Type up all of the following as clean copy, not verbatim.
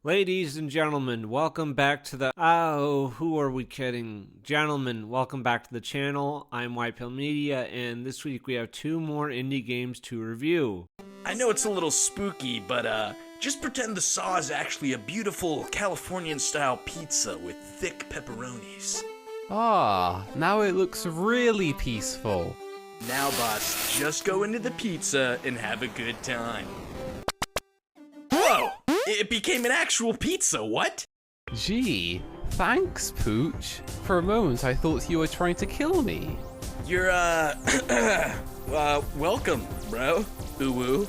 Ladies and gentlemen, welcome back to the... who are we kidding? Gentlemen, welcome back to the channel. I'm White Pill Media, and this week we have two more indie games to review. I know it's a little spooky, but just pretend the Saw is actually a beautiful Californian-style pizza with thick pepperonis. Now it looks really peaceful. Now, boss, just go into the pizza and have a good time. Whoa! It became an actual pizza, what? Gee, thanks, Pooch. For a moment I thought you were trying to kill me. You're, welcome, bro. Ooh-woo.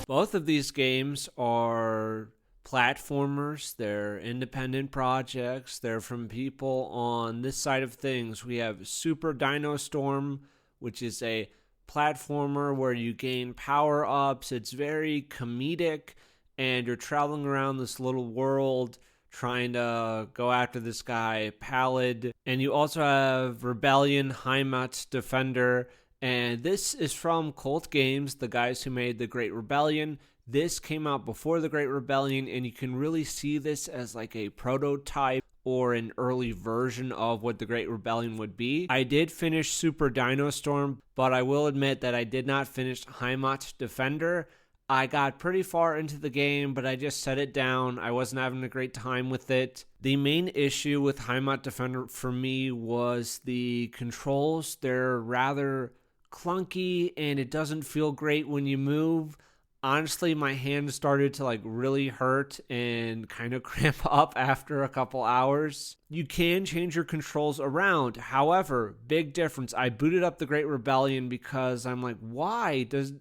Both of these games are platformers. They're independent projects. They're from people on this side of things. We have SuperDyno Storm, which is a platformer where you gain power-ups. It's very comedic, and you're traveling around this little world trying to go after this guy, Pallid. And you also have Rebellion, Heimat, Defender. And this is from Cult Games, the guys who made The Great Rebellion. This came out before The Great Rebellion, and you can really see this as like a prototype or an early version of what The Great Rebellion would be. I did finish SuperDyno Storm, but I will admit that I did not finish Heimat Defender. I got pretty far into the game, but I just set it down. I wasn't having a great time with it. The main issue with Heimat Defender for me was the controls. They're rather clunky, and it doesn't feel great when you move. Honestly, my hand started to really hurt and kind of cramp up after a couple hours. You can change your controls around. However, big difference. I booted up The Great Rebellion because I'm like, why does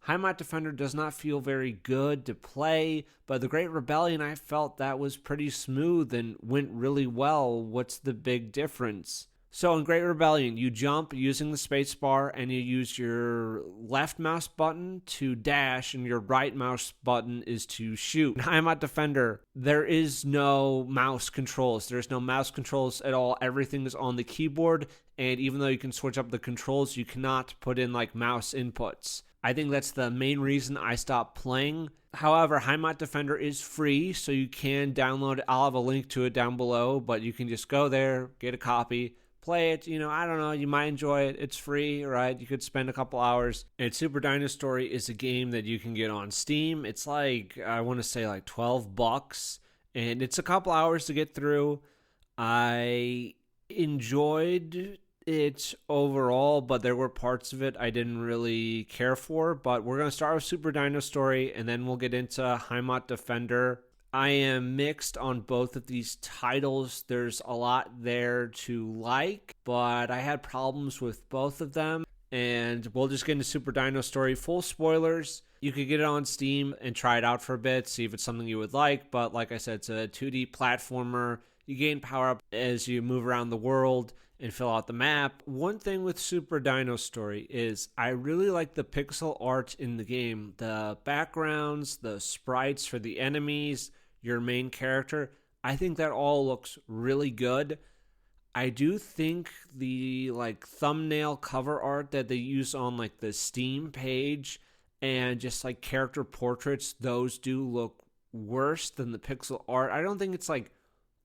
Heimat Defender does not feel very good to play, but The Great Rebellion, I felt that was pretty smooth and went really well. What's the big difference? So in Great Rebellion, you jump using the spacebar, and you use your left mouse button to dash, and your right mouse button is to shoot. In Heimat Defender, there is no mouse controls. There's no mouse controls at all. Everything is on the keyboard, and even though you can switch up the controls, you cannot put in mouse inputs. I think that's the main reason I stopped playing. However, Heimat Defender is free, so you can download it. I'll have a link to it down below, but you can just go there, get a copy, play it. I don't know, you might enjoy it. It's free, right? You could spend a couple hours. And SuperDyno Story is a game that you can get on Steam. It's I want to say $12, and it's a couple hours to get through. I enjoyed it overall, but there were parts of it I didn't really care for. But we're going to start with SuperDyno Story, and then we'll get into Heimat Defender. I am mixed on both of these titles. There's a lot there to like, but I had problems with both of them. And we'll just get into SuperDyno Story. Full spoilers. You could get it on Steam and try it out for a bit, see if it's something you would like. But like I said, it's a 2D platformer. You gain power up as you move around the world and fill out the map. One thing with SuperDyno Story is I really like the pixel art in the game. The backgrounds, the sprites for the enemies, your main character. I think that all looks really good. I do think the thumbnail cover art that they use on the Steam page and just character portraits, those do look worse than the pixel art. I don't think it's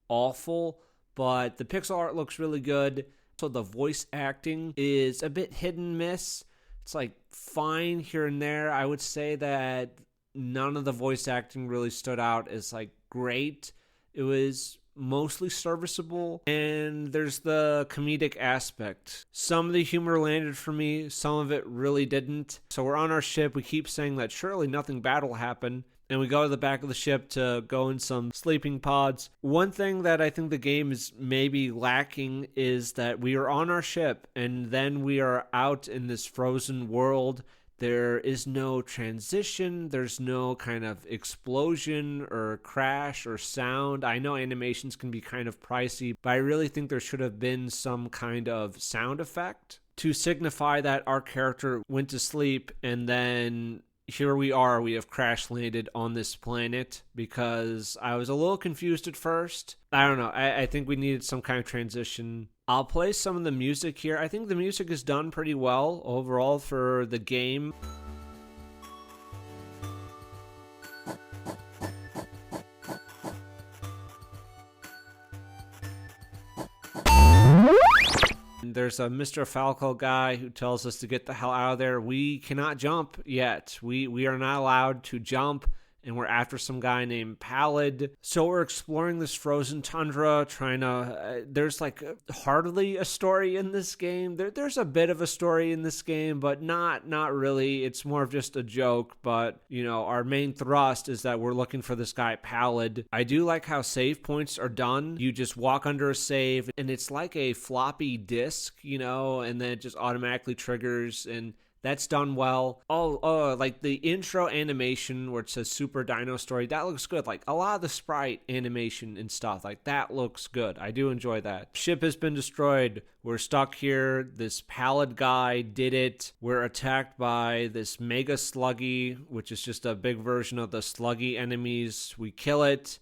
awful, but the pixel art looks really good. So the voice acting is a bit hit and miss. It's fine here and there. I would say that none of the voice acting really stood out as great. It was mostly serviceable, and there's the comedic aspect. Some of the humor landed for me, some of it really didn't. So we're on our ship. We keep saying that surely nothing bad will happen, and we go to the back of the ship to go in some sleeping pods. One thing that I think the game is maybe lacking is that we are on our ship, and then we are out in this frozen world. There is no transition. There's no kind of explosion or crash or sound. I know animations can be kind of pricey, but I really think there should have been some kind of sound effect to signify that our character went to sleep, and then here we are, we have crash landed on this planet, because I was a little confused at first. I don't know. I think we needed some kind of transition. I'll play some of the music here. I think the music is done pretty well overall for the game. There's a Mr. Falco guy who tells us to get the hell out of there. We cannot jump yet. We are not allowed to jump. And we're after some guy named Pallid. So we're exploring this frozen tundra, trying to... there's like hardly a story in this game. There's a bit of a story in this game, but not really. It's more of just a joke. But, you know, our main thrust is that we're looking for this guy Pallid. I do like how save points are done. You just walk under a save, and it's like a floppy disk, you know, and then it just automatically triggers, and... that's done well. Oh, like the intro animation where it says SuperDyno story, that looks good. Like a lot of the sprite animation and stuff, like that looks good. I do enjoy that. Ship has been destroyed. We're stuck here. This Pallid guy did it. We're attacked by this Mega Sluggy, which is just a big version of the Sluggy enemies. We kill it.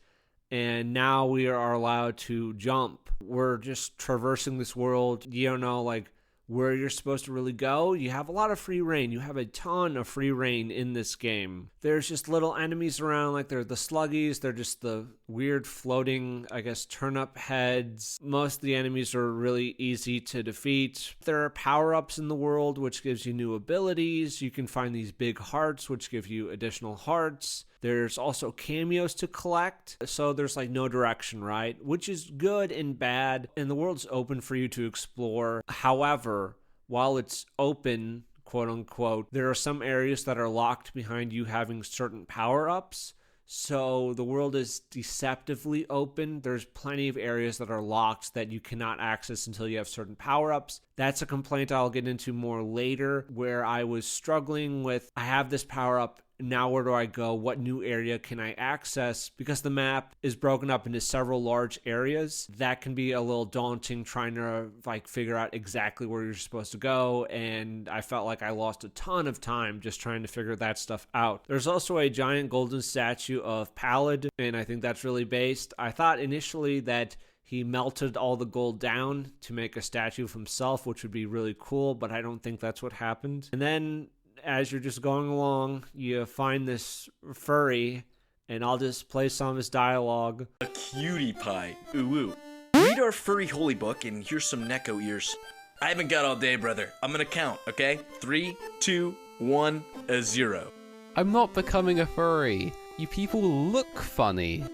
And now we are allowed to jump. We're just traversing this world. You don't know, like, where you're supposed to really go. You have a lot of free reign. You have a ton of free reign in this game. There's just little enemies around, like they're the sluggies. They're just the weird floating, I guess, turnip heads. Most of the enemies are really easy to defeat. There are power-ups in the world, which gives you new abilities. You can find these big hearts, which give you additional hearts. There's also cameos to collect, so there's like no direction, right? Which is good and bad, and the world's open for you to explore. However, while it's open, quote unquote, there are some areas that are locked behind you having certain power-ups. So the world is deceptively open. There's plenty of areas that are locked that you cannot access until you have certain power-ups. That's a complaint I'll get into more later, where I was struggling with, I have this power-up, now where do I go? What new area can I access? Because the map is broken up into several large areas. That can be a little daunting trying to like figure out exactly where you're supposed to go. And I felt like I lost a ton of time just trying to figure that stuff out. There's also a giant golden statue of Pallid, and I think that's really based. I thought initially that he melted all the gold down to make a statue of himself, which would be really cool, but I don't think that's what happened. And then as you're just going along, you find this furry, and I'll just play some of his dialogue. A cutie pie. Ooh woo. Read our furry holy book, and here's some Neko ears. I haven't got all day, brother. I'm gonna count, okay? 3, 2, 1, 0. I'm not becoming a furry. You people look funny.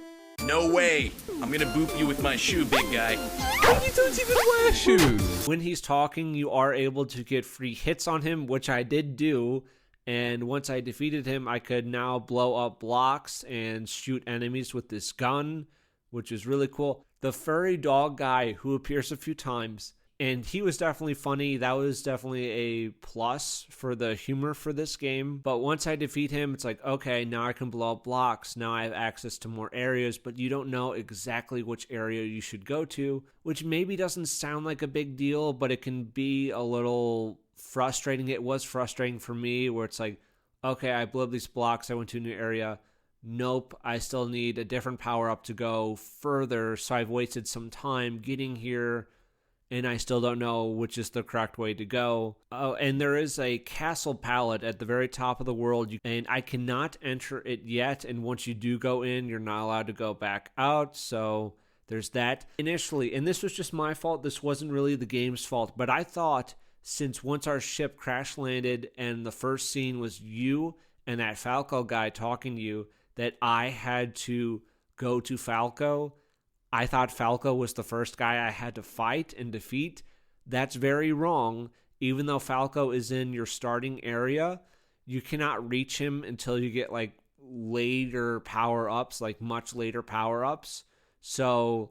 No way. I'm gonna boop you with my shoe, big guy. You don't even wear shoes. When he's talking, you are able to get free hits on him, which I did do. And once I defeated him, I could now blow up blocks and shoot enemies with this gun, which is really cool. The furry dog guy who appears a few times, and he was definitely funny. That was definitely a plus for the humor for this game. But once I defeat him, it's like, okay, now I can blow up blocks. Now I have access to more areas, but you don't know exactly which area you should go to, which maybe doesn't sound like a big deal, but it can be a little frustrating. It was frustrating for me where it's like, okay, I blew up these blocks. I went to a new area. Nope, I still need a different power-up to go further. So I've wasted some time getting here, and I still don't know which is the correct way to go. Oh, and there is a castle palette at the very top of the world, and I cannot enter it yet, and once you do go in, you're not allowed to go back out, so there's that. Initially, and this was just my fault, this wasn't really the game's fault, but I thought since once our ship crash landed and the first scene was you and that Falco guy talking to you, that I had to go to Falco. I thought Falco was the first guy I had to fight and defeat. That's very wrong. Even though Falco is in your starting area, you cannot reach him until you get like later power-ups, like much later power-ups. So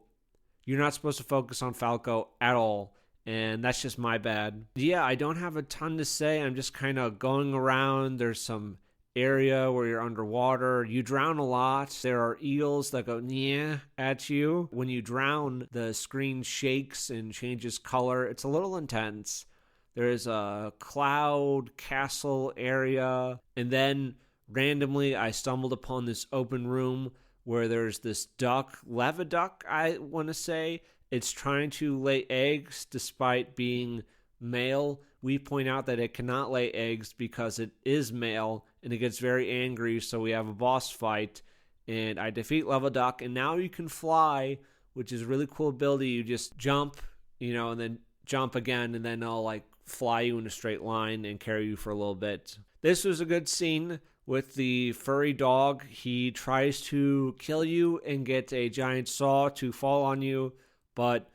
you're not supposed to focus on Falco at all. And that's just my bad. Yeah, I don't have a ton to say. I'm just kind of going around. There's some area where you're underwater. You drown a lot. There are eels that go yeah at you. When you drown, the screen shakes and changes color. It's a little intense. There's a cloud castle area. And then randomly I stumbled upon this open room where there's this duck, leviduck, I want to say. It's trying to lay eggs despite being male. We point out that it cannot lay eggs because it is male, and it gets very angry, so we have a boss fight, and I defeat Leviduck, and now you can fly, which is a really cool ability. You just jump, and then jump again, and then they'll like fly you in a straight line and carry you for a little bit. This was a good scene with the furry dog. He tries to kill you and get a giant saw to fall on you, but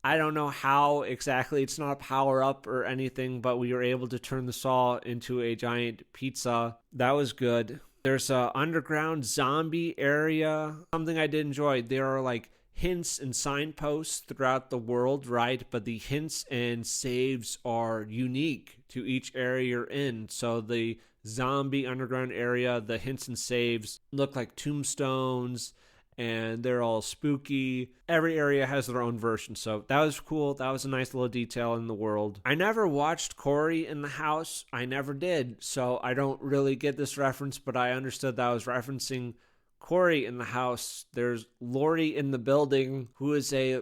I don't know how exactly. It's not a power up or anything, but we were able to turn the saw into a giant pizza. That was good. There's a underground zombie area. Something I did enjoy. There are like hints and signposts throughout the world, right? But the hints and saves are unique to each area you're in. So the zombie underground area, the hints and saves look like tombstones, and they're all spooky. Every area has their own version, so that was cool. That was a nice little detail in the world. I never watched Corey in the house. I never did, so I don't really get this reference, but I understood that I was referencing Corey in the house. There's Lori in the building, who is a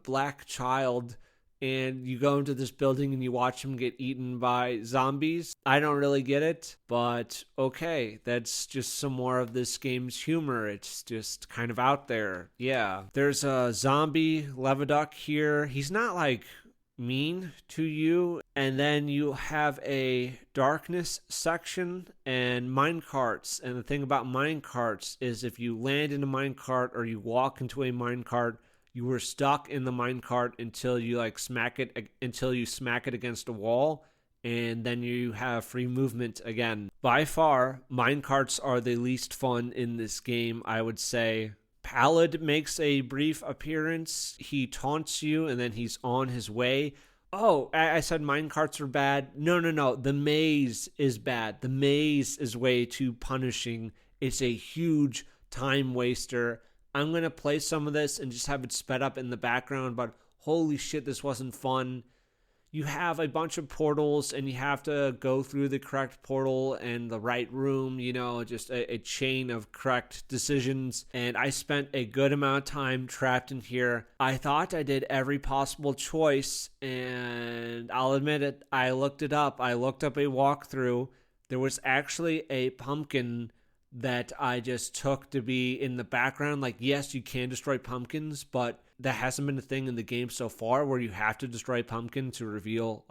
black child, and you go into this building and you watch him get eaten by zombies. I don't really get it, but okay, that's just some more of this game's humor. It's just kind of out there. Yeah, there's a zombie Leviduck here. He's not like mean to you. And then you have a darkness section and minecarts. And the thing about minecarts is if you land in a minecart or you walk into a minecart, you were stuck in the minecart until you smack it against a wall, and then you have free movement again. By far, minecarts are the least fun in this game, I would say. Pallid makes a brief appearance. He taunts you, and then he's on his way. Oh, I said minecarts are bad. No. The maze is bad. The maze is way too punishing. It's a huge time waster. I'm going to play some of this and just have it sped up in the background, but holy shit, this wasn't fun. You have a bunch of portals and you have to go through the correct portal and the right room, just a chain of correct decisions. And I spent a good amount of time trapped in here. I thought I did every possible choice, and I'll admit it, I looked it up. I looked up a walkthrough. There was actually a pumpkin that I just took to be in the background. Yes, you can destroy pumpkins, but that hasn't been a thing in the game so far where you have to destroy a pumpkin to reveal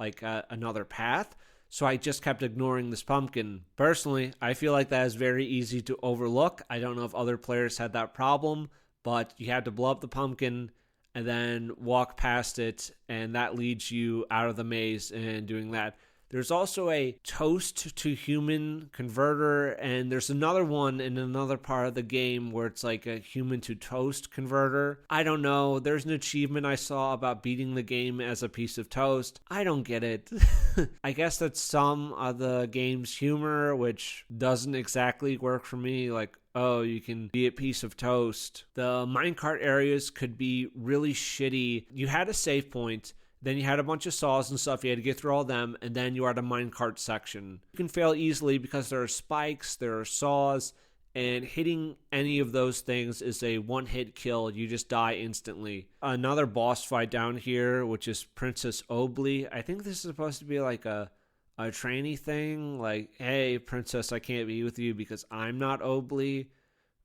another path. So I just kept ignoring this pumpkin. Personally, I feel like that is very easy to overlook. I don't know if other players had that problem, but you had to blow up the pumpkin and then walk past it, and that leads you out of the maze and doing that. There's also a toast to human converter, and there's another one in another part of the game where it's like a human to toast converter. I don't know. There's an achievement I saw about beating the game as a piece of toast. I don't get it. I guess that's some of the game's humor, which doesn't exactly work for me. Oh, you can be a piece of toast. The minecart areas could be really shitty. You had a save point. Then you had a bunch of saws and stuff. You had to get through all them, and then you are at a minecart section. You can fail easily because there are spikes, there are saws, and hitting any of those things is a one-hit kill. You just die instantly. Another boss fight down here, which is Princess Obley. I think this is supposed to be like a trainee thing. Hey, princess, I can't be with you because I'm not Obley.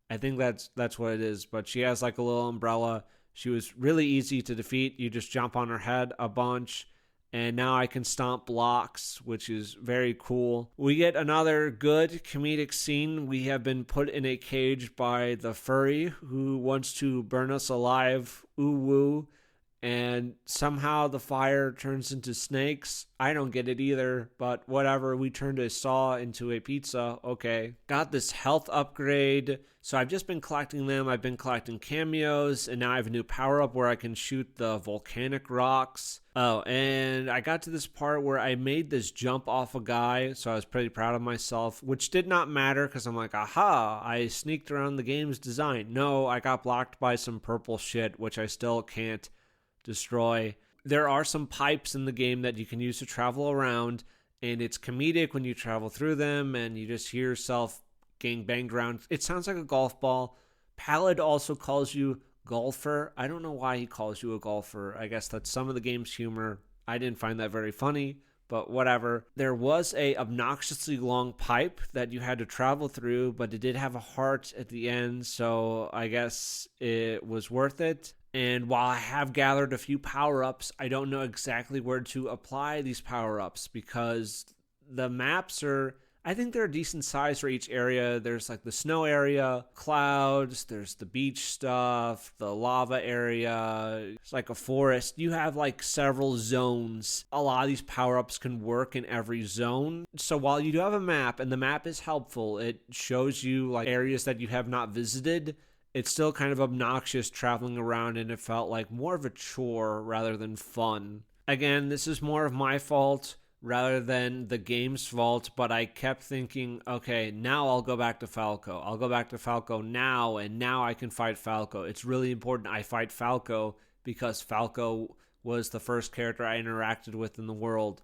I think that's what it is. But she has a little umbrella. She was really easy to defeat. You just jump on her head a bunch, and now I can stomp blocks, which is very cool. We get another good comedic scene. We have been put in a cage by the furry who wants to burn us alive. Ooh woo. And somehow the fire turns into snakes. I don't get it either, but whatever. We turned a saw into a pizza. Okay. Got this health upgrade. So I've just been collecting them. I've been collecting cameos, and now I have a new power-up where I can shoot the volcanic rocks. Oh, and I got to this part where I made this jump off a guy, so I was pretty proud of myself, which did not matter because I'm like, aha, I sneaked around the game's design. No, I got blocked by some purple shit, which I still can't destroy. There are some pipes in the game that you can use to travel around, and it's comedic when you travel through them and you just hear yourself getting banged around. It sounds like a golf ball. Pallid also calls you golfer. I don't know why he calls you a golfer. I guess that's some of the game's humor. I didn't find that very funny, but whatever. There was a obnoxiously long pipe that you had to travel through, but it did have a heart at the end, so I guess it was worth it. And while I have gathered a few power-ups, I don't know exactly where to apply these power-ups because the maps are, I think they're a decent size for each area. There's like the snow area, clouds, there's the beach stuff, the lava area, it's like a forest. You have like several zones. A lot of these power-ups can work in every zone. So while you do have a map, and the map is helpful, it shows you like areas that you have not visited, it's still kind of obnoxious traveling around, and it felt like more of a chore rather than fun. Again, this is more of my fault rather than the game's fault, but I kept thinking, okay, now I'll go back to Falco. I'll go back to Falco now, and now I can fight Falco. It's really important I fight Falco because Falco was the first character I interacted with in the world.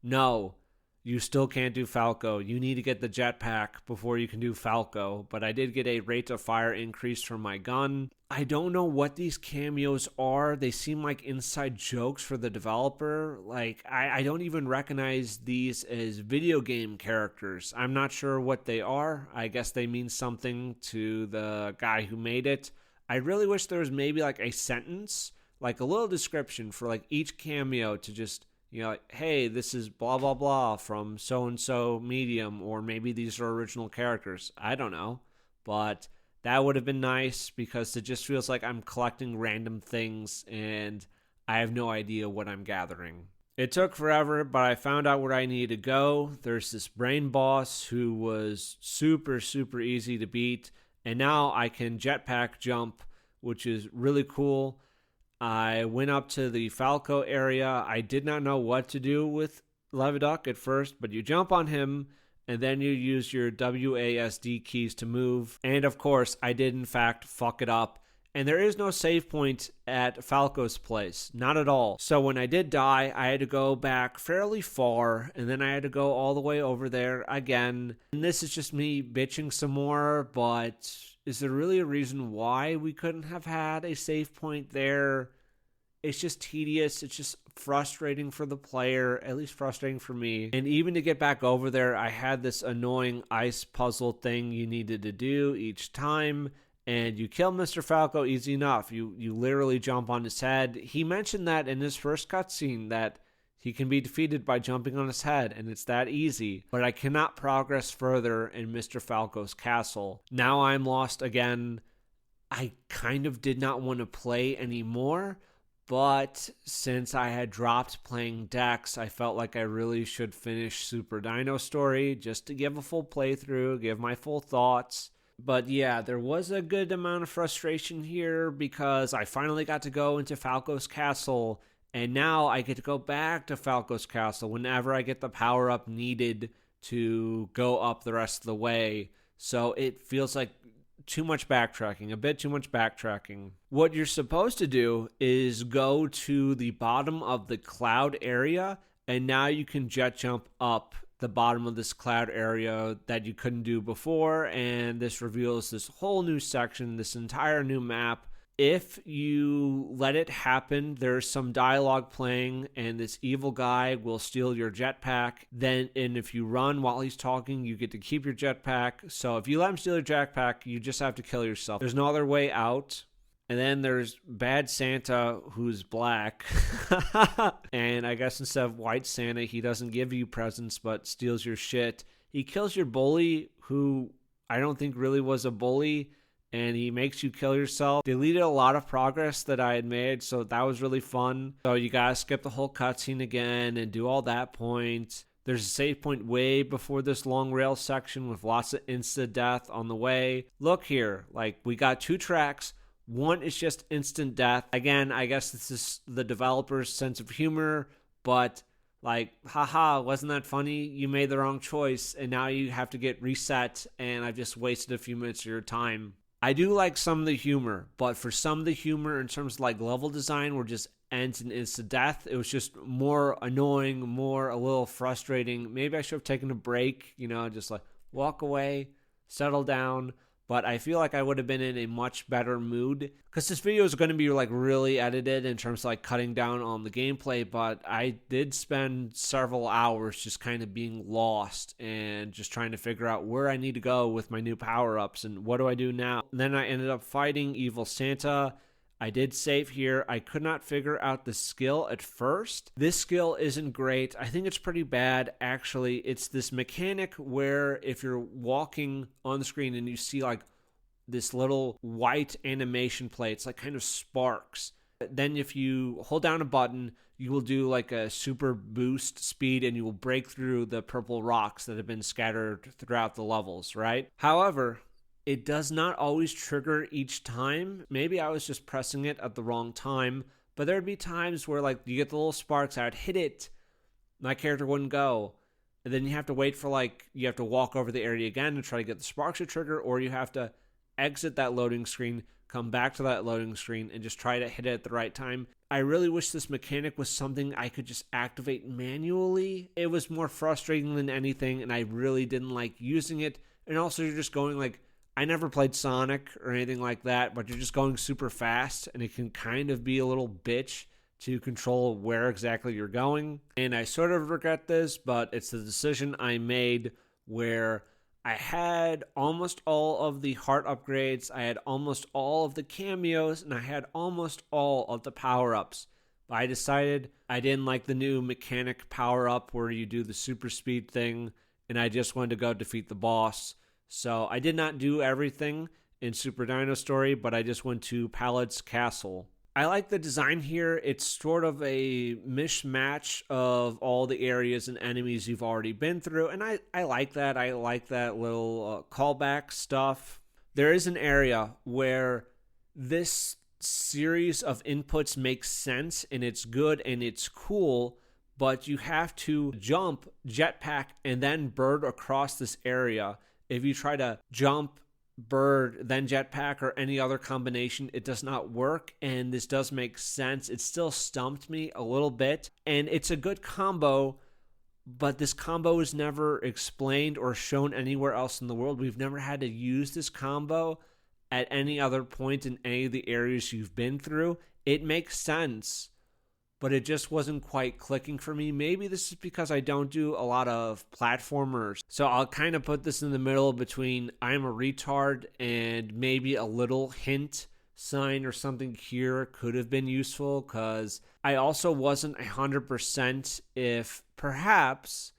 No, you still can't do Falco. You need to get the jetpack before you can do Falco. But I did get a rate of fire increase from my gun. I don't know what these cameos are. They seem like inside jokes for the developer. Like, I don't even recognize these as video game characters. I'm not sure what they are. I guess they mean something to the guy who made it. I really wish there was maybe like a sentence, like a little description for like each cameo to just, you know, like, hey, this is blah, blah, blah from so-and-so medium, or maybe these are original characters. I don't know. But that would have been nice because it just feels like I'm collecting random things and I have no idea what I'm gathering. It took forever, but I found out where I needed to go. There's this brain boss who was super, super easy to beat. And now I can jetpack jump, which is really cool. I went up to the Falco area. I did not know what to do with Leviduc at first, but you jump on him, and then you use your WASD keys to move. And of course, I did in fact fuck it up. And there is no save point at Falco's place. Not at all. So when I did die, I had to go back fairly far, and then I had to go all the way over there again. And this is just me bitching some more, but is there really a reason why we couldn't have had a save point there? It's just tedious. It's just frustrating for the player, at least frustrating for me. And even to get back over there, I had this annoying ice puzzle thing you needed to do each time. And you kill Mr. Falco easy enough. You literally jump on his head. He mentioned that in his first cutscene that he can be defeated by jumping on his head, and it's that easy. But I cannot progress further in Mr. Falco's castle. Now I'm lost again. I kind of did not want to play anymore, but since I had dropped playing Dex, I felt like I really should finish SuperDyno story just to give a full playthrough, give my full thoughts. But yeah, there was a good amount of frustration here because I finally got to go into Falco's castle, and now I get to go back to Falco's castle whenever I get the power-up needed to go up the rest of the way. So it feels like too much backtracking, a bit too much backtracking. What you're supposed to do is go to the bottom of the cloud area, and now you can jet jump up the bottom of this cloud area that you couldn't do before, and this reveals this whole new section, this entire new map. If you let it happen, there's some dialogue playing, and this evil guy will steal your jetpack. And if you run while he's talking, you get to keep your jetpack. So if you let him steal your jetpack, you just have to kill yourself. There's no other way out. And then there's Bad Santa, who's black. And I guess instead of White Santa, he doesn't give you presents, but steals your shit. He kills your bully, who I don't think really was a bully, and he makes you kill yourself. Deleted a lot of progress that I had made, so that was really fun. So you gotta skip the whole cutscene again and do all that point. There's a save point way before this long rail section with lots of insta-death on the way. Look here, like we got 2 tracks. One is just instant death. Again, I guess this is the developer's sense of humor, but like, haha, wasn't that funny? You made the wrong choice, and now you have to get reset, and I've just wasted a few minutes of your time. I do like some of the humor, but for some of the humor in terms of like level design were just ends in instant death. It was just more annoying, more a little frustrating. Maybe I should have taken a break, just like walk away, settle down. But I feel like I would have been in a much better mood because this video is going to be like really edited in terms of like cutting down on the gameplay. But I did spend several hours just kind of being lost and just trying to figure out where I need to go with my new power-ups and what do I do now. And then I ended up fighting Evil Santa. I did save here. I could not figure out the skill at first. This skill isn't great. I think it's pretty bad, actually. It's this mechanic where if you're walking on the screen and you see like this little white animation play, it's like kind of sparks. Then if you hold down a button, you will do like a super boost speed and you will break through the purple rocks that have been scattered throughout the levels, right? However, it does not always trigger each time. Maybe I was just pressing it at the wrong time, but there'd be times where like you get the little sparks, I would hit it, my character wouldn't go. And then you have to wait for you have to walk over the area again to try to get the sparks to trigger, or you have to exit that loading screen, come back to that loading screen, and just try to hit it at the right time. I really wish this mechanic was something I could just activate manually. It was more frustrating than anything, and I really didn't like using it. And also, you're just going like, I never played Sonic or anything like that, but you're just going super fast, and it can kind of be a little bitch to control where exactly you're going. And I sort of regret this, but it's the decision I made where I had almost all of the heart upgrades, I had almost all of the cameos, and I had almost all of the power-ups. But I decided I didn't like the new mechanic power-up where you do the super speed thing, and I just wanted to go defeat the boss. So I did not do everything in SuperDyno Story, but I just went to Palad's Castle. I like the design here. It's sort of a mishmash of all the areas and enemies you've already been through, and I like that. I like that little callback stuff. There is an area where this series of inputs makes sense, and it's good, and it's cool, but you have to jump, jetpack, and then bird across this area. If you try to jump, bird, then jetpack, or any other combination, it does not work, and this does make sense. It still stumped me a little bit, and it's a good combo, but this combo is never explained or shown anywhere else in the world. We've never had to use this combo at any other point in any of the areas you've been through. It makes sense, but it just wasn't quite clicking for me. Maybe this is because I don't do a lot of platformers. So I'll kind of put this in the middle between I'm a retard and maybe a little hint sign or something here could have been useful, because I also wasn't 100% if perhaps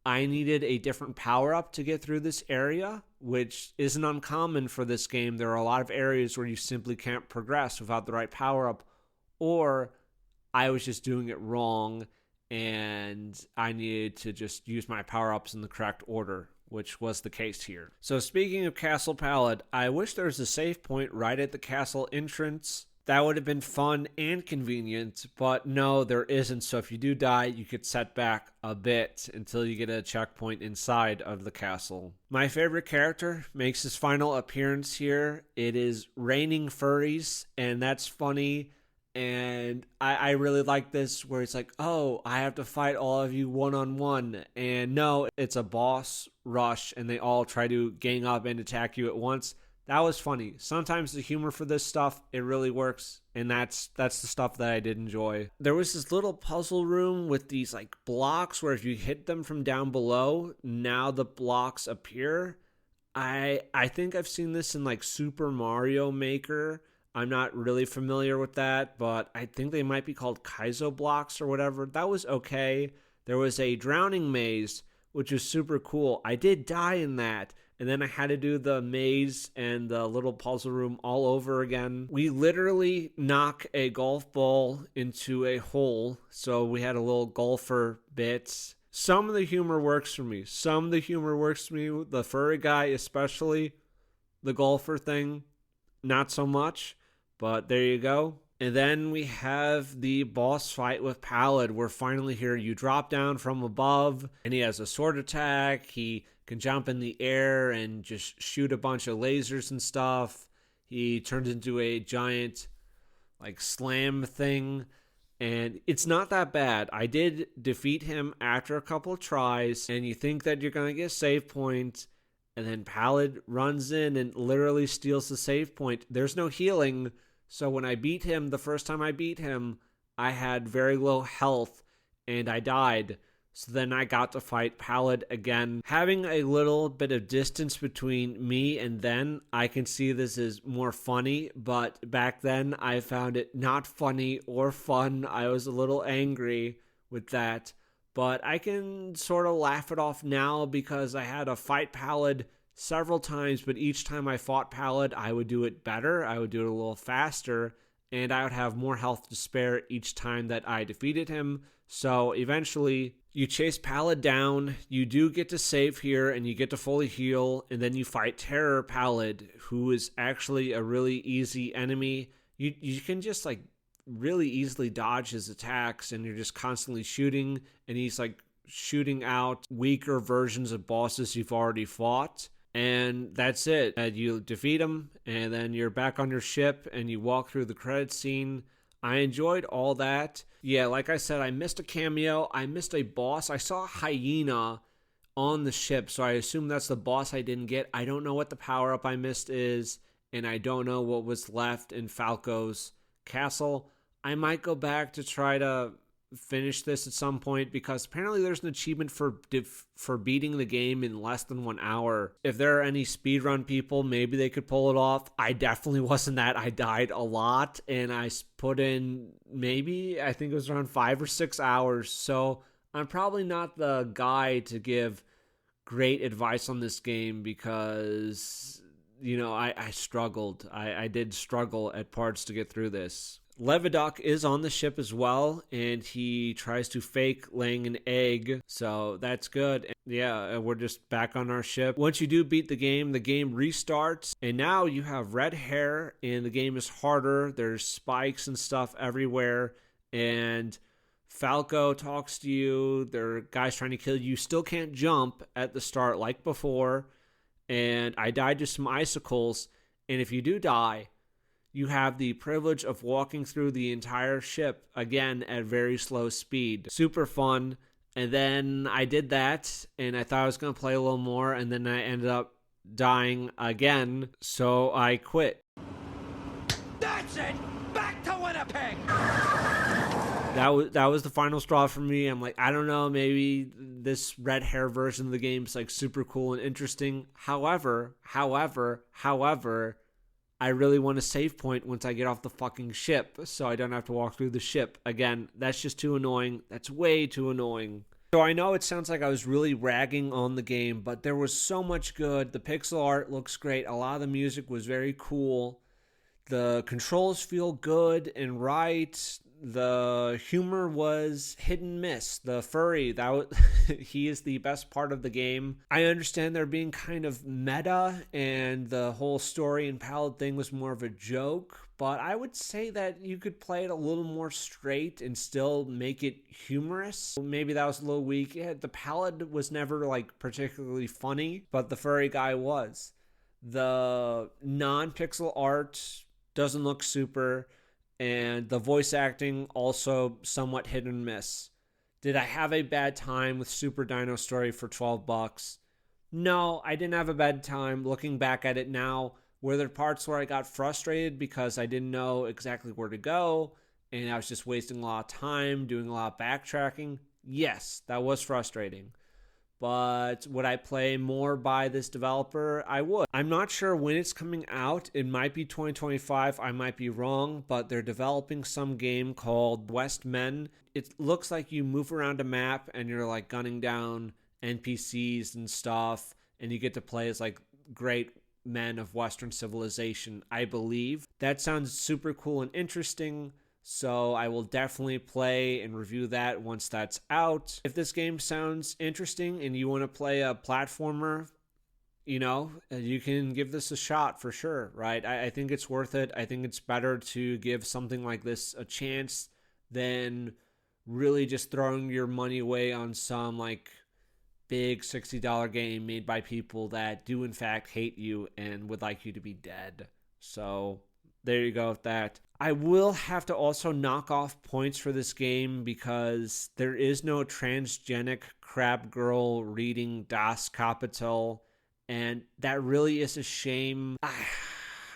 I needed a different power-up to get through this area, which isn't uncommon for this game. There are a lot of areas where you simply can't progress without the right power-up, or I was just doing it wrong and I needed to just use my power-ups in the correct order, which was the case here. So speaking of Castle Palad, I wish there was a save point right at the castle entrance. That would have been fun and convenient, but no, there isn't. So if you do die, you could set back a bit until you get a checkpoint inside of the castle. My favorite character makes his final appearance here. It is Raining Furries, and that's funny. And I really like this where it's like, oh, I have to fight all of you one-on-one. And no, it's a boss rush and they all try to gang up and attack you at once. That was funny. Sometimes the humor for this stuff, it really works. And that's the stuff that I did enjoy. There was this little puzzle room with these like blocks where if you hit them from down below, now the blocks appear. I think I've seen this in like Super Mario Maker. I'm not really familiar with that, but I think they might be called Kaizo blocks or whatever. That was okay. There was a drowning maze, which was super cool. I did die in that, and then I had to do the maze and the little puzzle room all over again. We literally knock a golf ball into a hole, so we had a little golfer bit. Some of the humor works for me. The furry guy especially. The golfer thing, not so much. But there you go. And then we have the boss fight with Palad. We're finally here. You drop down from above, and he has a sword attack. He can jump in the air and just shoot a bunch of lasers and stuff. He turns into a giant, like, slam thing. And it's not that bad. I did defeat him after a couple of tries, and you think that you're going to get a save point, and then Palad runs in and literally steals the save point. There's no healing. So when I beat him, the first time I beat him, I had very low health and I died. So then I got to fight Pallid again. Having a little bit of distance between me and then, I can see this is more funny, but back then I found it not funny or fun. I was a little angry with that, but I can sort of laugh it off now because I had to fight Pallid several times, but each time I fought Pallid, I would do it better. I would do it a little faster, and I would have more health to spare each time that I defeated him. So eventually, you chase Pallid down, you do get to save here, and you get to fully heal, and then you fight Terror Pallid, who is actually a really easy enemy. You can just like really easily dodge his attacks, and you're just constantly shooting, and he's like shooting out weaker versions of bosses you've already fought. And that's it. And you defeat him, and then you're back on your ship, and you walk through the credit scene. I enjoyed all that. Yeah, like I said, I missed a cameo. I missed a boss. I saw a hyena on the ship, so I assume that's the boss I didn't get. I don't know what the power-up I missed is, and I don't know what was left in Falco's castle. I might go back to try to finish this at some point because apparently there's an achievement for beating the game in less than 1 hour. If there are any speedrun people, maybe they could pull it off. I definitely wasn't that. I died a lot, and I put in maybe, I think it was around 5 or 6 hours. So I'm probably not the guy to give great advice on this game because, you know, I struggled. I did struggle at parts to get through this. Levidoc is on the ship as well, and he tries to fake laying an egg, so that's good. And yeah, we're just back on our ship. Once you do beat the game restarts, and now you have red hair, and the game is harder. There's spikes and stuff everywhere, and Falco talks to you. There are guys trying to kill you. You still can't jump at the start like before, and I died to some icicles, and if you do die, you have the privilege of walking through the entire ship, again, at very slow speed. Super fun. And then I did that, and I thought I was going to play a little more, and then I ended up dying again, so I quit. That's it! Back to Winnipeg! That was the final straw for me. I'm like, I don't know, maybe this red hair version of the game is like super cool and interesting. However, I really want a save point once I get off the fucking ship so I don't have to walk through the ship. Again, that's just too annoying. That's way too annoying. So I know it sounds like I was really ragging on the game, but there was so much good. The pixel art looks great. A lot of the music was very cool. The controls feel good and right. The humor was hit and miss. The furry, he is the best part of the game. I understand they're being kind of meta, and the whole story and Pallid thing was more of a joke, but I would say that you could play it a little more straight and still make it humorous. Maybe that was a little weak. Yeah, the Pallid was never like particularly funny, but the furry guy was. The non-pixel art doesn't look super, and the voice acting also somewhat hit and miss. Did I have a bad time with SuperDyno Story for $12? No, I didn't have a bad time. Looking back at it now, were there parts where I got frustrated because I didn't know exactly where to go and I was just wasting a lot of time doing a lot of backtracking? Yes, that was frustrating. But would I play more by this developer? I would. I'm not sure when it's coming out. It might be 2025. I might be wrong, but they're developing some game called West Men. It looks like you move around a map and you're like gunning down NPCs and stuff, and you get to play as like great men of Western civilization, I believe. That sounds super cool and interesting. So I will definitely play and review that once that's out. If this game sounds interesting and you want to play a platformer, you know, you can give this a shot for sure, right? I think it's worth it. I think it's better to give something like this a chance than really just throwing your money away on some like big $60 game made by people that do in fact hate you and would like you to be dead. So there you go with that. I will have to also knock off points for this game because there is no transgenic crab girl reading Das Kapital, and that really is a shame.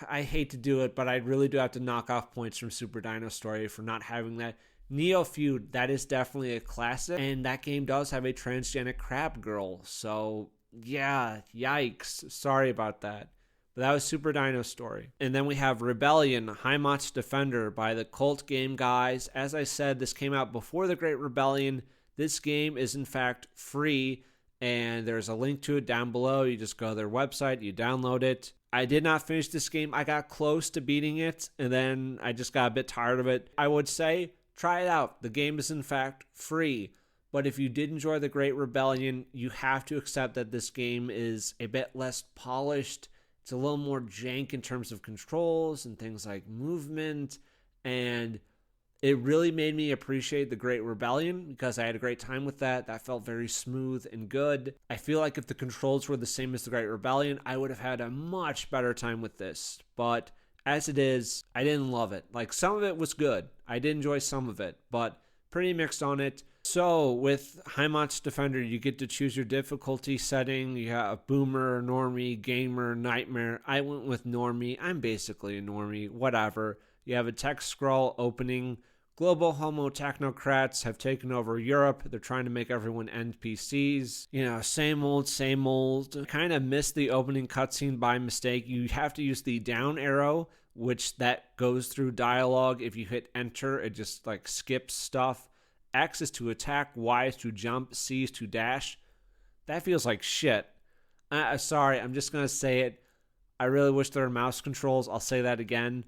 I hate to do it, but I really do have to knock off points from SuperDyno Story for not having that. Neo Feud, that is definitely a classic, and that game does have a transgenic crab girl, so yeah, yikes, sorry about that. But that was SuperDyno's story. And then we have Rebellion, Heimat's Defender by the Cult Game guys. As I said, this came out before the Great Rebellion. This game is in fact free, and there's a link to it down below. You just go to their website, you download it. I did not finish this game. I got close to beating it, and then I just got a bit tired of it. I would say, try it out. The game is in fact free. But if you did enjoy the Great Rebellion, you have to accept that this game is a bit less polished. It's a little more jank in terms of controls and things like movement, and it really made me appreciate the Great Rebellion because I had a great time with that. That felt very smooth and good. I feel like if the controls were the same as the Great Rebellion, I would have had a much better time with this. But as it is, I didn't love it. Like, some of it was good. I did enjoy some of it, but pretty mixed on it. So with Heimat's Defender, you get to choose your difficulty setting. You have Boomer, Normie, Gamer, Nightmare. I went with Normie. I'm basically a Normie, whatever. You have a text scroll opening. Global homo technocrats have taken over Europe. They're trying to make everyone NPCs. You know, same old, same old. Kind of missed the opening cutscene by mistake. You have to use the down arrow, which that goes through dialogue. If you hit enter, it just like skips stuff. X is to attack, Y is to jump, C is to dash. That feels like shit. Sorry, I'm just going to say it. I really wish there were mouse controls. I'll say that again.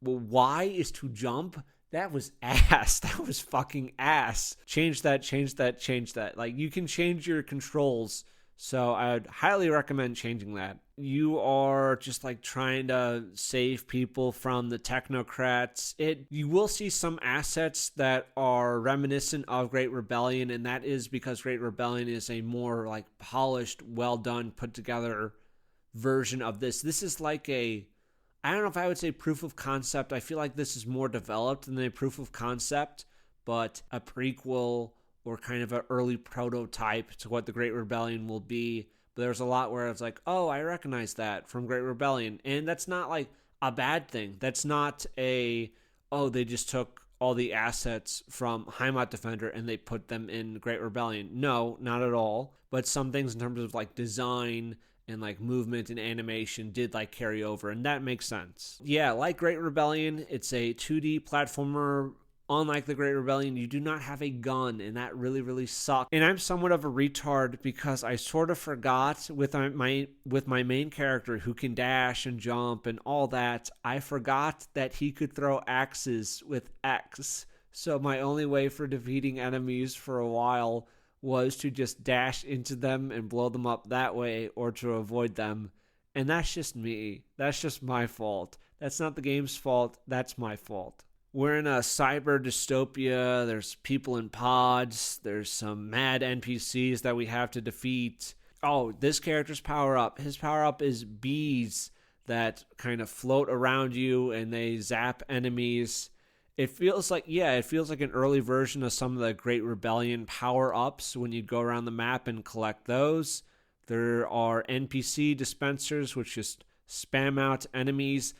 Well, Y is to jump? That was ass. That was fucking ass. Change that, change that, change that. Like, you can change your controls, so I would highly recommend changing that. You are just like trying to save people from the technocrats. You will see some assets that are reminiscent of Great Rebellion, and that is because Great Rebellion is a more like polished, well done, put together version of this. This is like I don't know if I would say proof of concept. I feel like this is more developed than a proof of concept, but a prequel or kind of an early prototype to what the Great Rebellion will be. But there's a lot where it's like, oh, I recognize that from Great Rebellion. And that's not like a bad thing. That's not they just took all the assets from Heimat Defender and they put them in Great Rebellion. No, not at all. But some things in terms of like design and like movement and animation did like carry over, and that makes sense. Yeah, like Great Rebellion, it's a 2D platformer. Unlike the Great Rebellion, you do not have a gun, and that really, really sucks. And I'm somewhat of a retard because I sort of forgot with my main character who can dash and jump and all that, I forgot that he could throw axes with X. So my only way for defeating enemies for a while was to just dash into them and blow them up that way or to avoid them. And that's just me. That's just my fault. That's not the game's fault. That's my fault. We're in a cyber dystopia. There's people in pods. There's some mad NPCs that we have to defeat. Oh, this character's power-up. His power-up is bees that kind of float around you and they zap enemies. It feels like an early version of some of the Great Rebellion power-ups when you go around the map and collect those. There are NPC dispensers which just spam out enemies.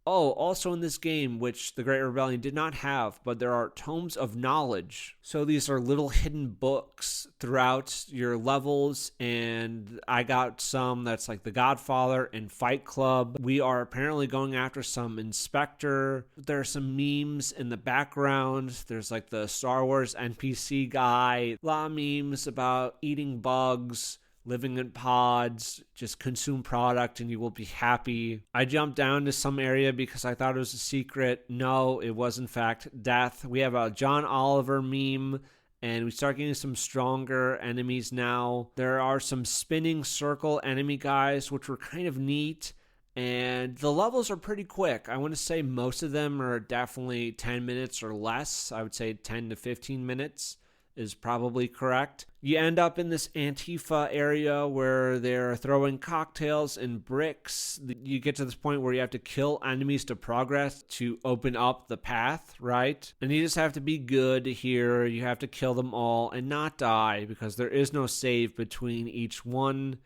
Oh, also in this game, which the Great Rebellion did not have, but there are tomes of knowledge. So these are little hidden books throughout your levels, and I got some that's like The Godfather and Fight Club. We are apparently going after some inspector. There are some memes in the background. There's like the Star Wars NPC guy. A lot of memes about eating bugs, living in pods, just consume product and you will be happy. I jumped down to some area because I thought it was a secret. No, it was in fact death. We have a John Oliver meme and we start getting some stronger enemies now. There are some spinning circle enemy guys, which were kind of neat. And the levels are pretty quick. I want to say most of them are definitely 10 minutes or less. I would say 10 to 15 minutes is probably correct. You end up in this Antifa area where they're throwing cocktails and bricks. You get to this point where you have to kill enemies to progress to open up the path, right? And you just have to be good here. You have to kill them all and not die because there is no save between each one.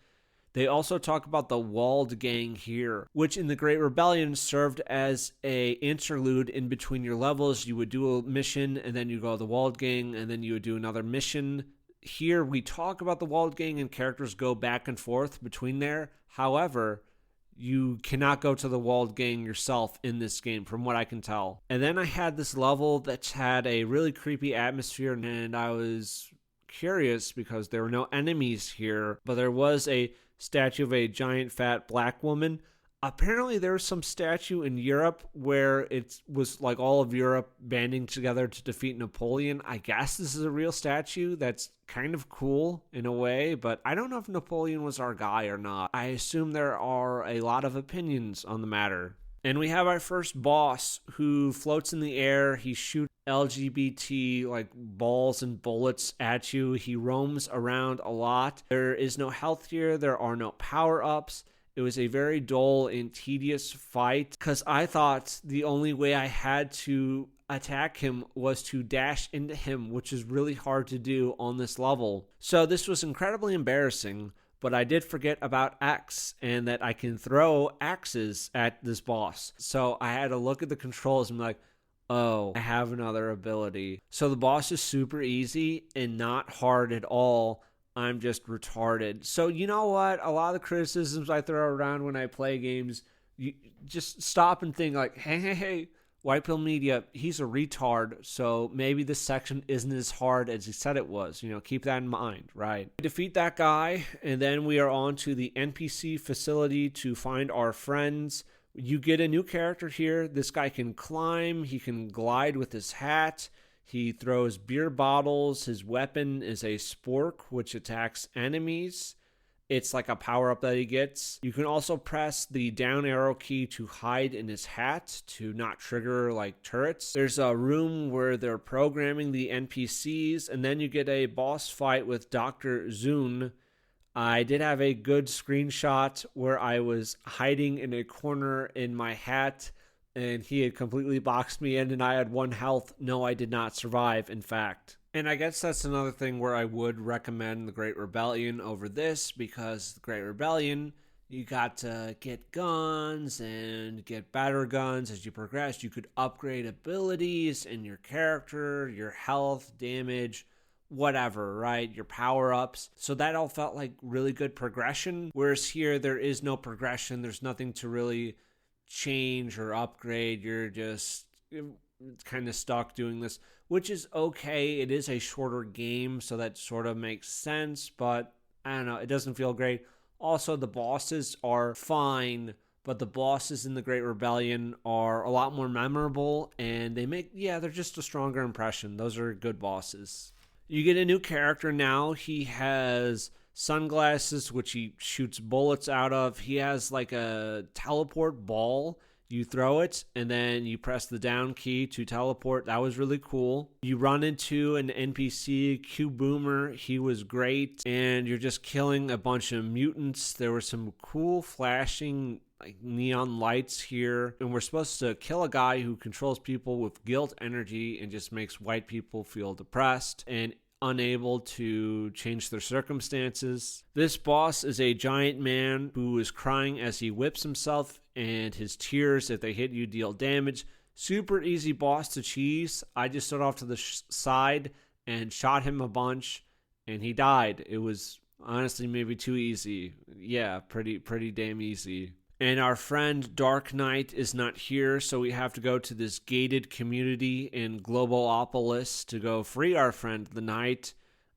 They also talk about the Walled Gang here, which in the Great Rebellion served as a interlude in between your levels. You would do a mission, and then you go to the Walled Gang, and then you would do another mission. Here we talk about the Walled Gang, and characters go back and forth between there. However, you cannot go to the Walled Gang yourself in this game, from what I can tell. And then I had this level that had a really creepy atmosphere, and I was curious because there were no enemies here, but there was a statue of a giant fat black woman. Apparently there's some statue in Europe where it was like all of Europe banding together to defeat Napoleon. I guess this is a real statue. That's kind of cool in a way, but I don't know if Napoleon was our guy or not. I assume there are a lot of opinions on the matter. And we have our first boss who floats in the air. He shoots LGBT like balls and bullets at you. He roams around a lot. There is no health here. There are no power-ups. It was a very dull and tedious fight because I thought the only way I had to attack him was to dash into him, which is really hard to do on this level. So this was incredibly embarrassing. But I did forget about X and that I can throw axes at this boss. So I had to look at the controls and be like, oh, I have another ability. So the boss is super easy and not hard at all. I'm just retarded. So you know what? A lot of the criticisms I throw around when I play games, you just stop and think like, hey, White Pill Media, he's a retard, so maybe this section isn't as hard as he said it was. You know, keep that in mind, right? We defeat that guy, and then we are on to the NPC facility to find our friends. You get a new character here. This guy can climb. He can glide with his hat. He throws beer bottles. His weapon is a spork, which attacks enemies. It's like a power-up that he gets. You can also press the down arrow key to hide in his hat to not trigger like turrets. There's a room where they're programming the NPCs, and then you get a boss fight with Dr. Zun. I did have a good screenshot where I was hiding in a corner in my hat, and he had completely boxed me in, and I had 1 health. No, I did not survive, in fact. And I guess that's another thing where I would recommend the Great Rebellion over this, because the Great Rebellion, you got to get guns and get better guns as you progress. You could upgrade abilities in your character, your health, damage, whatever, right? Your power-ups. So that all felt like really good progression. Whereas here, there is no progression. There's nothing to really change or upgrade. You're just kind of stuck doing this, which is okay. It is a shorter game, so that sort of makes sense, but I don't know, it doesn't feel great. Also, the bosses are fine, but the bosses in the Great Rebellion are a lot more memorable, and they're just a stronger impression. Those are good bosses. You get a new character now. He has sunglasses, which he shoots bullets out of. He has like a teleport ball. You throw it, and then you press the down key to teleport. That was really cool. You run into an NPC, Q Boomer. He was great, and you're just killing a bunch of mutants. There were some cool flashing like neon lights here, and we're supposed to kill a guy who controls people with guilt energy and just makes white people feel depressed and unable to change their circumstances. This boss is a giant man who is crying as he whips himself, and his tears, if they hit you, deal damage. Super easy boss to cheese. I just stood off to the side and shot him a bunch, and he died. It was honestly maybe too easy. Yeah, pretty damn easy. And our friend Dark Knight is not here, so we have to go to this gated community in Globalopolis to go free our friend the Knight.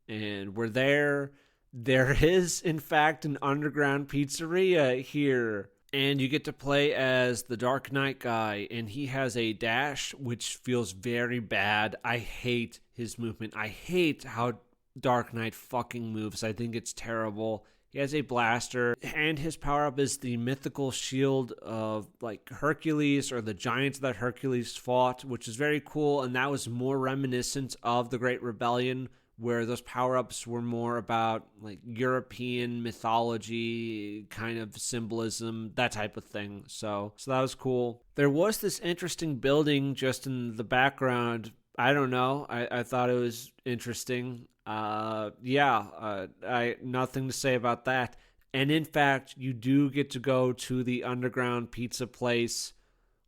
And we're there. There is, in fact, an underground pizzeria here. And you get to play as the Dark Knight guy, and he has a dash, which feels very bad. I hate his movement. I hate how Dark Knight fucking moves. I think it's terrible. He has a blaster, and his power-up is the mythical shield of like Hercules, or the giants that Hercules fought, which is very cool, and that was more reminiscent of the Great Rebellion, where those power-ups were more about like European mythology, kind of symbolism, that type of thing. So that was cool. There was this interesting building just in the background. I don't know. I thought it was interesting. I nothing to say about that. And in fact, you do get to go to the underground pizza place,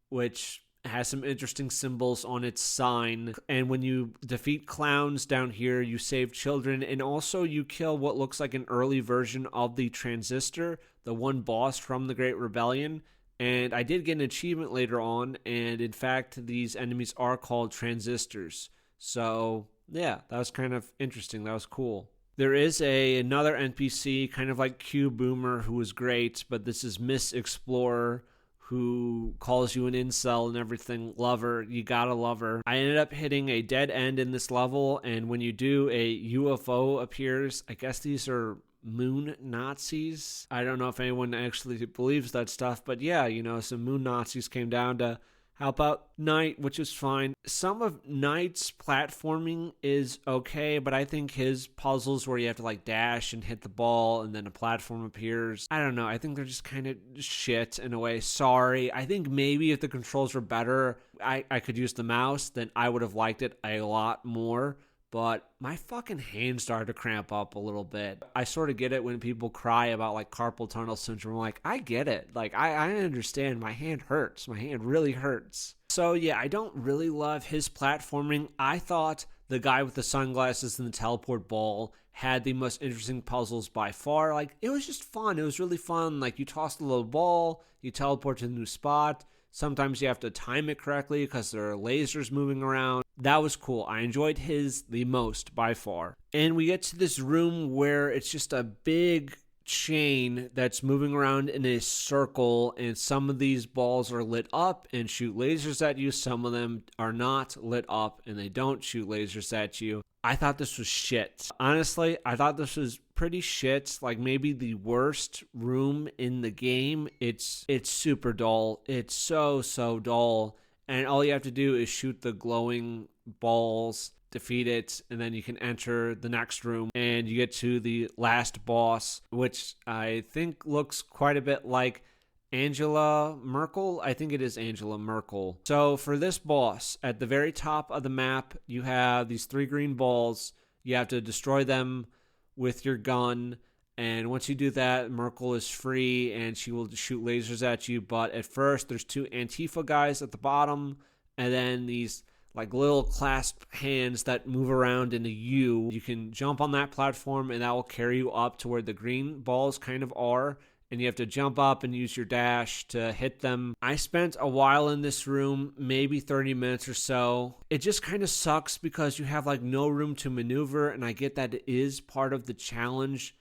which has some interesting symbols on its sign. And when you defeat clowns down here, you save children, and also you kill what looks like an early version of the Transistor, the one boss from the Great Rebellion. And I did get an achievement later on, and in fact, these enemies are called transistors. So yeah, that was kind of interesting. That was cool. There is another NPC, kind of like Q Boomer, who was great, but this is Miss Explorer, who calls you an incel and everything. Love her. You gotta love her. I ended up hitting a dead end in this level, and when you do, a UFO appears. I guess these are moon Nazis. I don't know if anyone actually believes that stuff, but yeah, some moon Nazis came down to help out Knight, which is fine. Some of Knight's platforming is okay, but I think his puzzles where you have to like dash and hit the ball and then a platform appears, I don't know. I think they're just kind of shit in a way. Sorry. I think maybe if the controls were better, I could use the mouse, then I would have liked it a lot more. But my fucking hand started to cramp up a little bit. I sort of get it when people cry about like carpal tunnel syndrome. Like, I get it. Like, I understand. My hand hurts. My hand really hurts. So yeah, I don't really love his platforming. I thought the guy with the sunglasses and the teleport ball had the most interesting puzzles by far. Like, it was just fun. It was really fun. Like, you toss the little ball, you teleport to a new spot. Sometimes you have to time it correctly because there are lasers moving around. That was cool. I enjoyed his the most by far. And we get to this room where it's just a big chain that's moving around in a circle, and some of these balls are lit up and shoot lasers at you. Some of them are not lit up and they don't shoot lasers at you. I thought this was shit. Honestly, I thought this was pretty shit. Like maybe the worst room in the game. It's super dull. It's so dull. And all you have to do is shoot the glowing balls, defeat it, and then you can enter the next room and you get to the last boss, which I think looks quite a bit like Angela Merkel. I think it is Angela Merkel. So for this boss, at the very top of the map, you have these 3 green balls. You have to destroy them with your gun. And once you do that, Merkel is free and she will shoot lasers at you. But at first, there's 2 Antifa guys at the bottom, and then these like little clasped hands that move around in a U. You can jump on that platform and that will carry you up to where the green balls kind of are. And you have to jump up and use your dash to hit them. I spent a while in this room, maybe 30 minutes or so. It just kind of sucks because you have like no room to maneuver, and I get that it is part of the challenge,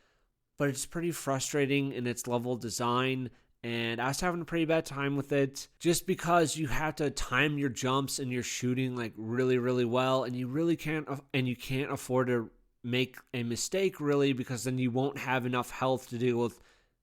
but it's pretty frustrating in its level design, and I was having a pretty bad time with it just because you have to time your jumps and your shooting like really well, and you can't afford to make a mistake really, because then you won't have enough health to deal with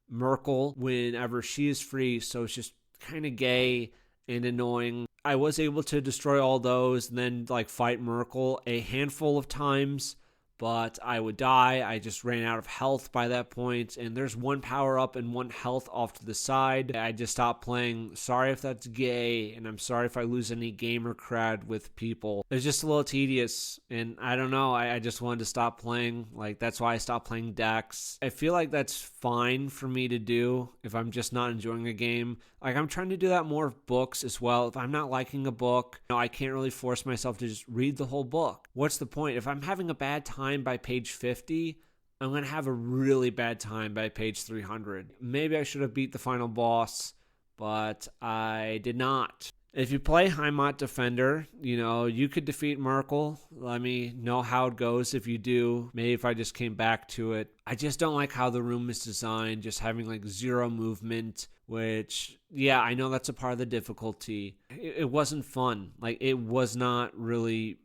Merkel whenever she is free. So it's just kind of gay and annoying. I was able to destroy all those and then like fight Merkel a handful of times, but I would die. I just ran out of health by that point, and there's 1 power up and 1 health off to the side. I just stopped playing. Sorry if that's gay, and I'm sorry if I lose any gamer cred with people. It's just a little tedious, and I don't know. I just wanted to stop playing. Like, that's why I stopped playing Dex. I feel like that's fine for me to do if I'm just not enjoying a game. Like, I'm trying to do that more with books as well. If I'm not liking a book, I can't really force myself to just read the whole book. What's the point? If I'm having a bad time by page 50, I'm going to have a really bad time by page 300. Maybe I should have beat the final boss, but I did not. If you play Heimat Defender, you could defeat Merkel. Let me know how it goes if you do. Maybe if I just came back to it. I just don't like how the room is designed, just having like 0 movement, which, yeah, I know that's a part of the difficulty. It wasn't fun. Like, it was not really...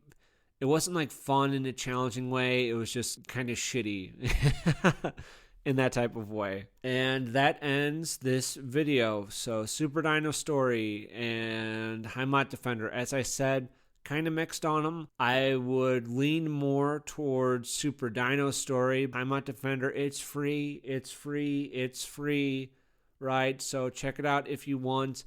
It wasn't like fun in a challenging way. It was just kind of shitty in that type of way. And that ends this video. So SuperDyno story and Heimat Defender. As I said, kind of mixed on them. I would lean more towards SuperDyno story. Heimat Defender, it's free, right? So check it out if you want.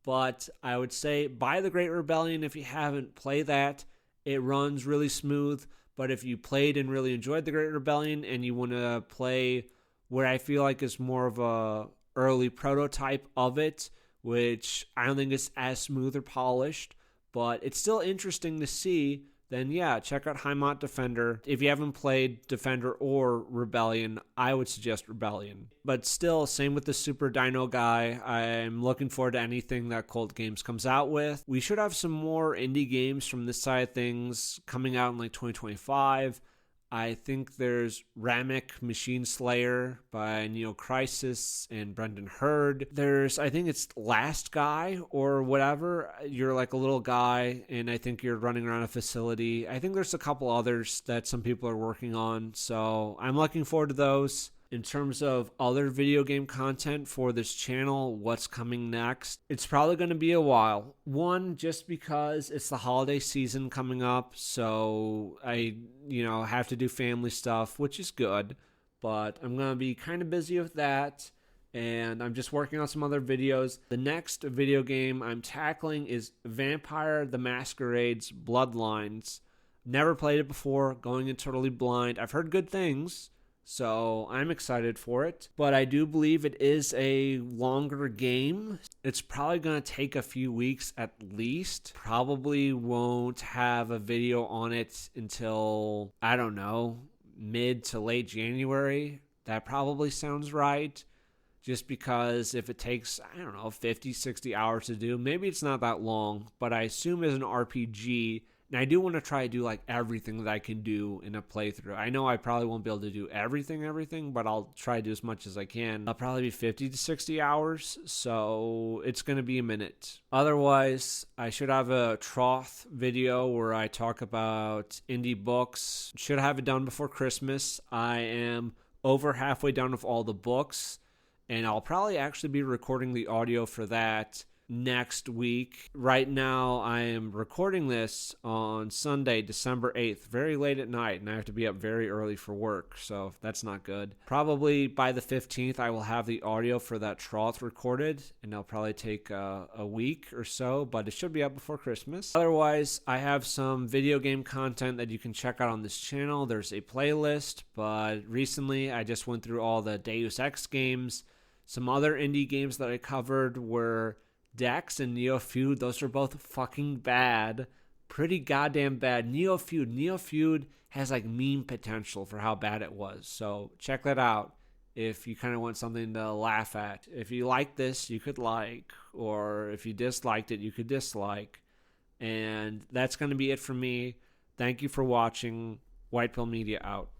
But I would say buy the Great Rebellion if you haven't. Play that. It runs really smooth, but if you played and really enjoyed the Great Rebellion and you want to play where I feel like is more of a early prototype of it, which I don't think is as smooth or polished, but it's still interesting to see. Then yeah, check out Heimat Defender. If you haven't played Defender or Rebellion, I would suggest Rebellion. But still, same with the SuperDyno guy. I'm looking forward to anything that Cold Games comes out with. We should have some more indie games from this side of things coming out in like 2025. I think there's Ramek Machine Slayer by Neo Crisis and Brendan Hurd. There's, I think it's Last Guy or whatever. You're like a little guy, and I think you're running around a facility. I think there's a couple others that some people are working on, so I'm looking forward to those. In terms of other video game content for this channel, what's coming next? It's probably going to be a while. One, just because it's the holiday season coming up, so I, have to do family stuff, which is good, but I'm going to be kind of busy with that, and I'm just working on some other videos. The next video game I'm tackling is Vampire the Masquerade's Bloodlines. Never played it before, going in totally blind. I've heard good things, so I'm excited for it. But I do believe it is a longer game. It's probably going to take a few weeks at least. Probably won't have a video on it until, I don't know, mid to late January. That probably sounds right. Just because if it takes, 50, 60 hours to do, maybe it's not that long. But I assume as an RPG, and I do want to try to do like everything that I can do in a playthrough. I know I probably won't be able to do everything, but I'll try to do as much as I can. I'll probably be 50 to 60 hours, so it's going to be a minute. Otherwise, I should have a Troth video where I talk about indie books. Should have it done before Christmas. I am over halfway done with all the books, and I'll probably actually be recording the audio for that next week. Right now, I am recording this on Sunday, December 8th, very late at night, and I have to be up very early for work, so that's not good. Probably by the 15th, I will have the audio for that Troth recorded, and it'll probably take a week or so, but it should be up before Christmas. Otherwise, I have some video game content that you can check out on this channel. There's a playlist, but recently I just went through all the Deus Ex games. Some other indie games that I covered were Dex and Neo Feud. Those are both fucking bad. Pretty goddamn bad. Neo Feud has like meme potential for how bad it was. So check that out if you kind of want something to laugh at. If you like this, you could like, or if you disliked it, you could dislike. And that's going to be it for me. Thank you for watching. White Pill Media out.